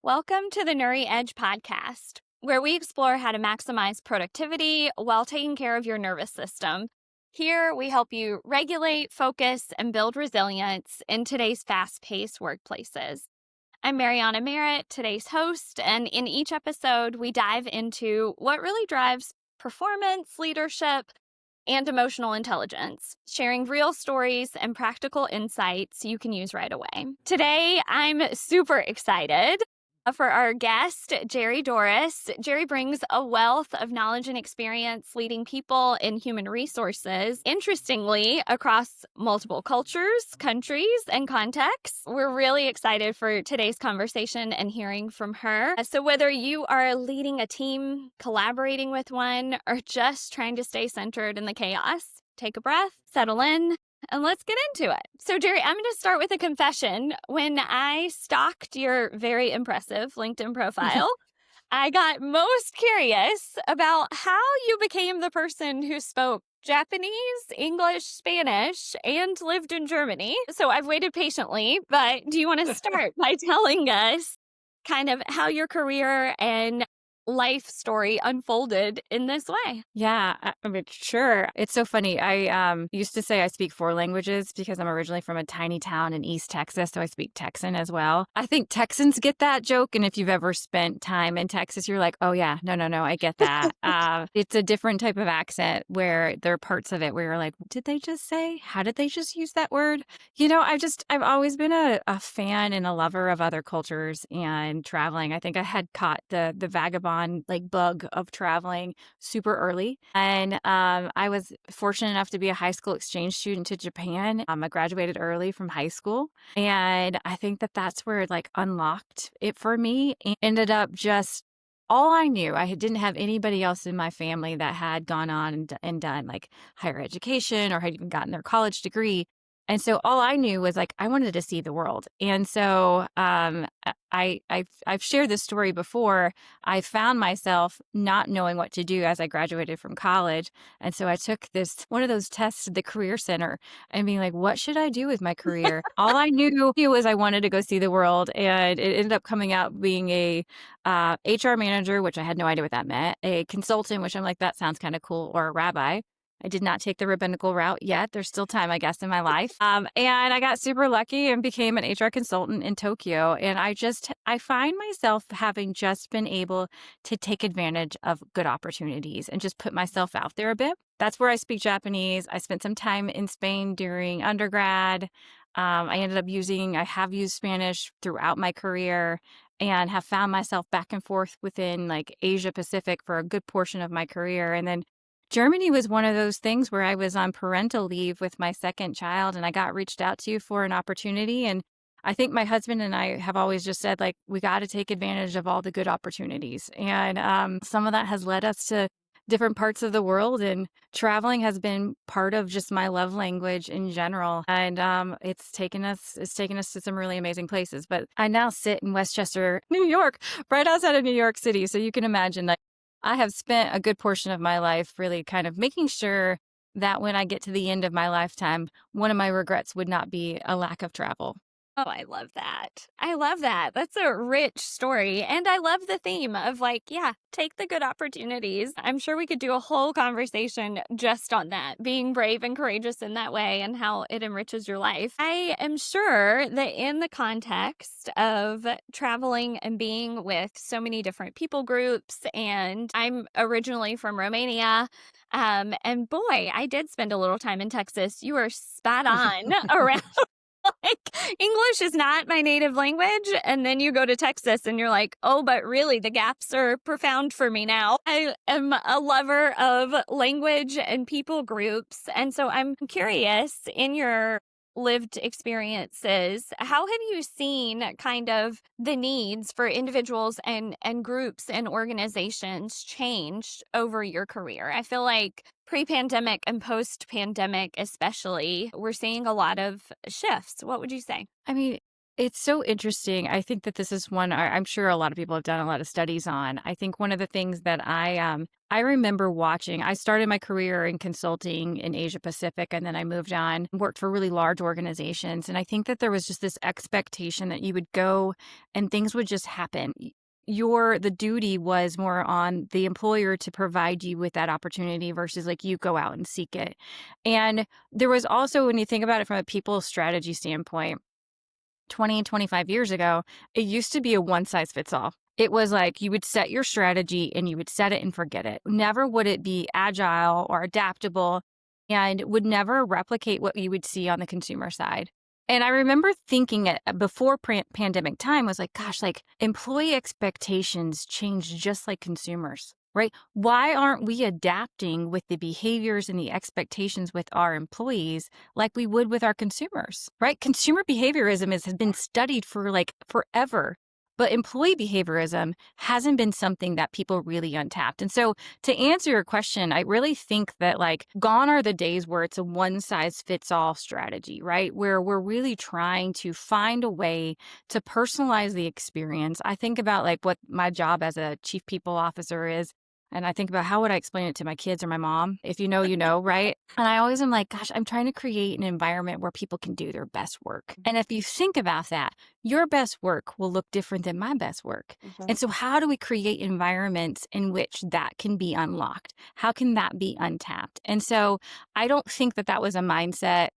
Welcome to the Nuri Edge podcast, where we explore how to maximize productivity while taking care of your nervous system. Here, we help you regulate, focus, and build resilience in today's fast-paced workplaces. I'm Mariana Merritt, today's host, and in each episode, we dive into what really drives performance, leadership, and emotional intelligence, sharing real stories and practical insights you can use right away. Today, I'm super excited for our guest, Jeri Doris. Jeri brings a wealth of knowledge and experience leading people in human resources, interestingly, across multiple cultures, countries, and contexts. We're really excited for today's conversation and hearing from her. So whether you are leading a team, collaborating with one, or just trying to stay centered in the chaos, take a breath, settle in, and let's get into it. So, Jeri, I'm going to start with a confession. When I stalked your very impressive LinkedIn profile, I got most curious about how you became the person who spoke Japanese, English, Spanish, and lived in Germany. So I've waited patiently, but do you want to start by telling us kind of how your career and life story unfolded in this way? Yeah, I mean, sure. It's so funny. I used to say I speak 4 languages because I'm originally from a tiny town in East Texas, so I speak Texan as well. I think Texans get that joke, and if you've ever spent time in Texas, you're like, oh yeah, no, I get that. It's a different type of accent where there are parts of it where you're like, what did they just say? How did they just use that word? I've always been a fan and a lover of other cultures and traveling. I think I had caught the vagabond bug of traveling super early. And I was fortunate enough to be a high school exchange student to Japan. I graduated early from high school. And I think that's where it unlocked it for me. And ended up just all I knew. Didn't have anybody else in my family that had gone on and done higher education or had even gotten their college degree. And so all I knew was I wanted to see the world. And so I've shared this story before. I found myself not knowing what to do as I graduated from college. And so I took one of those tests at the Career Center and being like, what should I do with my career? All I knew was I wanted to go see the world. And it ended up coming out being a HR manager, which I had no idea what that meant, a consultant, which I'm like, that sounds kind of cool, or a rabbi. I did not take the rabbinical route yet. There's still time, I guess, in my life. And I got super lucky and became an HR consultant in Tokyo. And I find myself having just been able to take advantage of good opportunities and just put myself out there a bit. That's where I speak Japanese. I spent some time in Spain during undergrad. I have used Spanish throughout my career and have found myself back and forth within Asia Pacific for a good portion of my career. And then Germany was one of those things where I was on parental leave with my second child and I got reached out to for an opportunity. And I think my husband and I have always just said, we got to take advantage of all the good opportunities. And some of that has led us to different parts of the world, and traveling has been part of just my love language in general. And it's taken us to some really amazing places. But I now sit in Westchester, New York, right outside of New York City. So you can imagine I have spent a good portion of my life really kind of making sure that when I get to the end of my lifetime, one of my regrets would not be a lack of travel. Oh, I love that. I love that. That's a rich story. And I love the theme of take the good opportunities. I'm sure we could do a whole conversation just on that, being brave and courageous in that way and how it enriches your life. I am sure that in the context of traveling and being with so many different people groups, and I'm originally from Romania, and boy, I did spend a little time in Texas. You are spot on around. English is not my native language. And then you go to Texas and you're like, oh, but really the gaps are profound for me now. I am a lover of language and people groups. And so I'm curious, in your lived experiences, how have you seen kind of the needs for individuals and groups and organizations changed over your career? I feel like pre-pandemic and post-pandemic especially, we're seeing a lot of shifts. What would you say? I mean, It's so interesting. I think that this is one I'm sure a lot of people have done a lot of studies on. I think one of the things that I remember watching, I started my career in consulting in Asia Pacific, and then I moved on, worked for really large organizations. And I think that there was just this expectation that you would go and things would just happen. The duty was more on the employer to provide you with that opportunity versus like you go out and seek it. And there was also, when you think about it from a people strategy standpoint, 20 and 25 years ago, it used to be a one size fits all. It was like you would set your strategy and you would set it and forget it. Never would it be agile or adaptable, and would never replicate what you would see on the consumer side. And I remember thinking it before pandemic time was like, gosh, like employee expectations change just like consumers, right? Why aren't we adapting with the behaviors and the expectations with our employees like we would with our consumers, right? Consumer behaviorism has been studied for like forever, but employee behaviorism hasn't been something that people really untapped. And so to answer your question, I really think that like gone are the days where it's a one size fits all strategy, right? Where we're really trying to find a way to personalize the experience. I think about like what my job as a chief people officer is. And I think about how would I explain it to my kids or my mom? If you know, you know, right? And I always am like, gosh, I'm trying to create an environment where people can do their best work. And if you think about that, your best work will look different than my best work. And so how do we create environments in which that can be unlocked? How can that be untapped? And so I don't think that that was a mindset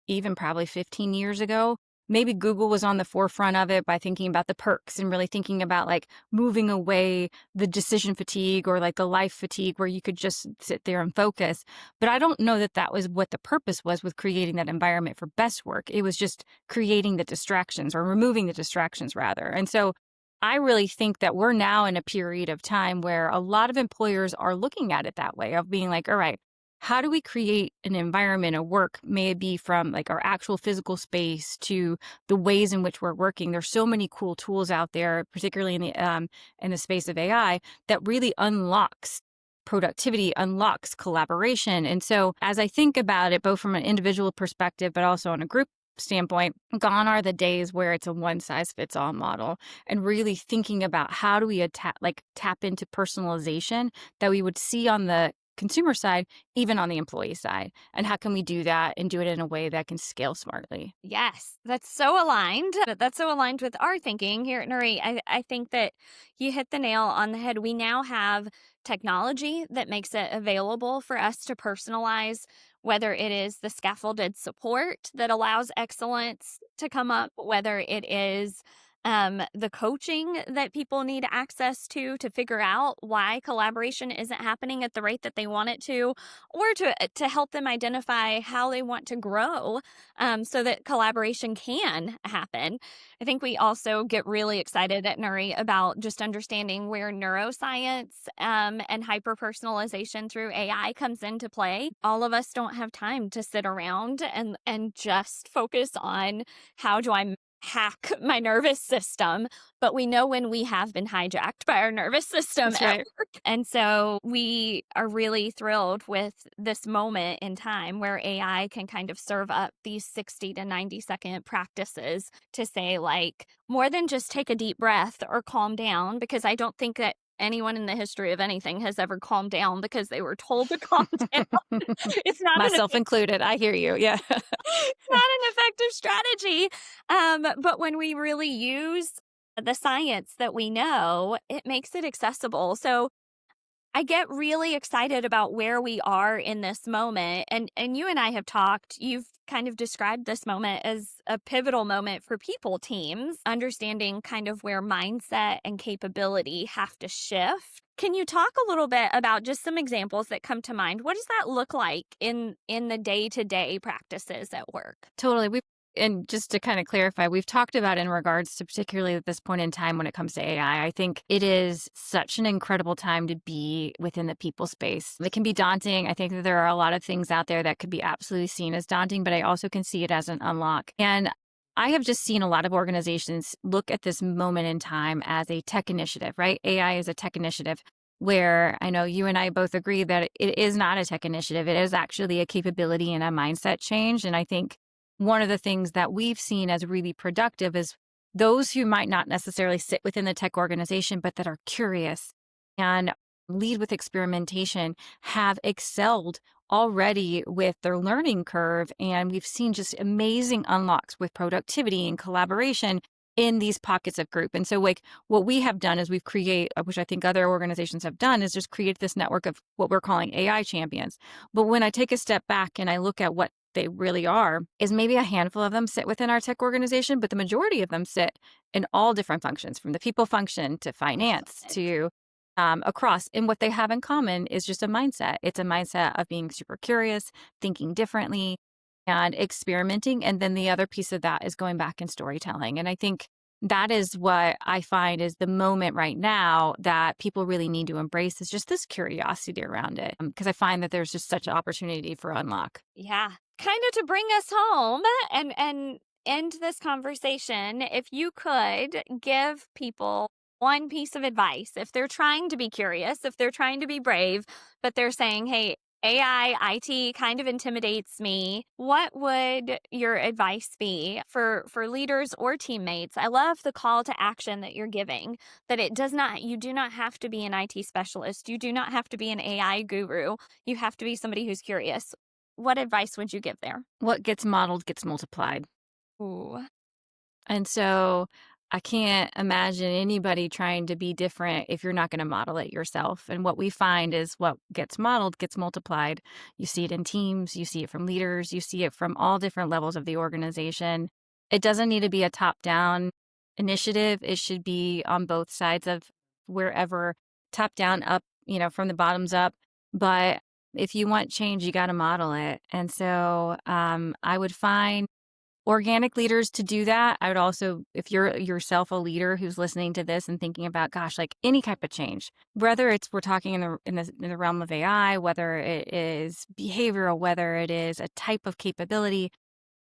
even probably 15 years ago. Maybe Google was on the forefront of it by thinking about the perks and really thinking about like moving away the decision fatigue or like the life fatigue where you could just sit there and focus. But I don't know that that was what the purpose was with creating that environment for best work. It was just creating the distractions or removing the distractions rather. And so I really think that we're now in a period of time where a lot of employers are looking at it that way of being like, all right, how do we create an environment of work, may it be from like our actual physical space to the ways in which we're working? There's so many cool tools out there, particularly in the space of AI, that really unlocks productivity, unlocks collaboration. And so as I think about it, both from an individual perspective, but also on a group standpoint, gone are the days where it's a one size fits all model, and really thinking about how do we tap into personalization that we would see on the consumer side, even on the employee side. And how can we do that and do it in a way that can scale smartly? Yes, that's so aligned. That's so aligned with our thinking here at Nuri. I think that you hit the nail on the head. We now have technology that makes it available for us to personalize, whether it is the scaffolded support that allows excellence to come up, whether it is the coaching that people need access to figure out why collaboration isn't happening at the rate that they want it to, or to help them identify how they want to grow so that collaboration can happen. I think we also get really excited at Nuri about just understanding where neuroscience and hyper-personalization through AI comes into play. All of us don't have time to sit around and just focus on how do I hack my nervous system, but we know when we have been hijacked by our nervous system That's at right. work. And so we are really thrilled with this moment in time where AI can kind of serve up these 60 to 90-second practices to say, like, more than just take a deep breath or calm down, because I don't think that anyone in the history of anything has ever calmed down because they were told to calm down. It's not an Myself included. I hear you. Yeah. it's not an effective strategy. But when we really use the science that we know, it makes it accessible. So I get really excited about where we are in this moment. And you and I have talked, you've kind of described this moment as a pivotal moment for people teams, understanding kind of where mindset and capability have to shift. Can you talk a little bit about just some examples that come to mind? What does that look like in the day-to-day practices at work? Totally. And just to kind of clarify, we've talked about in regards to particularly at this point in time when it comes to AI, I think it is such an incredible time to be within the people space. It can be daunting. I think that there are a lot of things out there that could be absolutely seen as daunting, but I also can see it as an unlock. And I have just seen a lot of organizations look at this moment in time as a tech initiative, right? AI is a tech initiative, where I know you and I both agree that it is not a tech initiative. It is actually a capability and a mindset change. And I think one of the things that we've seen as really productive is those who might not necessarily sit within the tech organization, but that are curious and lead with experimentation have excelled already with their learning curve. And we've seen just amazing unlocks with productivity and collaboration in these pockets of group. And so like what we have done is we've created, which I think other organizations have done, is just create this network of what we're calling AI champions. But when I take a step back and I look at what they really are, is maybe a handful of them sit within our tech organization, but the majority of them sit in all different functions, from the people function to finance to across. And what they have in common is just a mindset. It's a mindset of being super curious, thinking differently, and experimenting. And then the other piece of that is going back and storytelling. And I think that is what I find is the moment right now that people really need to embrace, is just this curiosity around it. Because I find that there's just such an opportunity for unlock. Yeah. Kind of to bring us home and end this conversation, if you could give people one piece of advice, if they're trying to be curious, if they're trying to be brave, but they're saying, hey, AI, IT kind of intimidates me, what would your advice be for leaders or teammates? I love the call to action that you're giving, that you do not have to be an IT specialist. You do not have to be an AI guru. You have to be somebody who's curious. What advice would you give there? What gets modeled gets multiplied. Ooh. And so I can't imagine anybody trying to be different if you're not going to model it yourself. And what we find is what gets modeled gets multiplied. You see it in teams, you see it from leaders, you see it from all different levels of the organization. It doesn't need to be a top-down initiative. It should be on both sides of wherever, top down, up, from the bottoms up. But if you want change, you got to model it. And so I would find organic leaders to do that. I would also, if you're yourself a leader who's listening to this and thinking about, gosh, like any type of change, whether we're talking in the realm of AI, whether it is behavioral, whether it is a type of capability,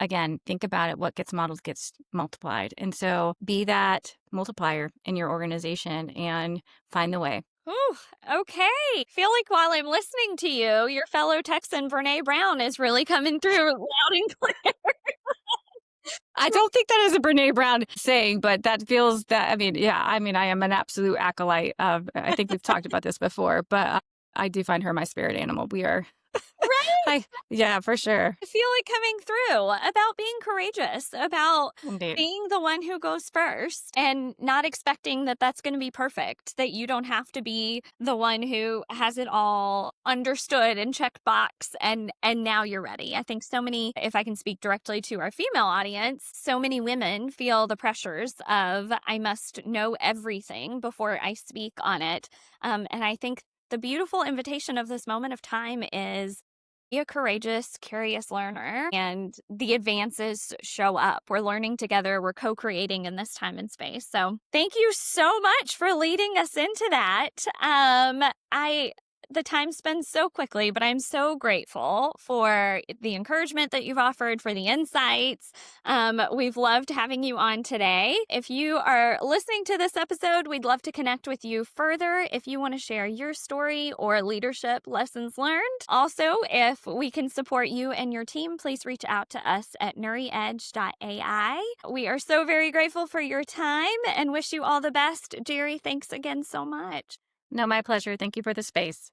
again, think about it. What gets modeled gets multiplied. And so be that multiplier in your organization and find the way. Ooh, okay. Feel like while I'm listening to you, your fellow Texan Brene Brown is really coming through loud and clear. I don't think that is a Brene Brown saying, but that feels that, I am an absolute acolyte of, I think we've talked about this before, but I do find her my spirit animal. We are. Right? Yeah, for sure. I feel it coming through about being courageous, about Indeed. being the one who goes first and not expecting that that's going to be perfect, that you don't have to be the one who has it all understood and checked box and now you're ready. I think so many, if I can speak directly to our female audience, so many women feel the pressures of I must know everything before I speak on it. And I think the beautiful invitation of this moment of time is be a courageous, curious learner, and the advances show up. We're learning together. We're co-creating in this time and space. So thank you so much for leading us into that. The time spends so quickly, but I'm so grateful for the encouragement that you've offered, for the insights. We've loved having you on today. If you are listening to this episode, we'd love to connect with you further if you want to share your story or leadership lessons learned. Also, if we can support you and your team, please reach out to us at nuriedge.ai. We are so very grateful for your time and wish you all the best. Jeri, thanks again so much. No, my pleasure. Thank you for the space.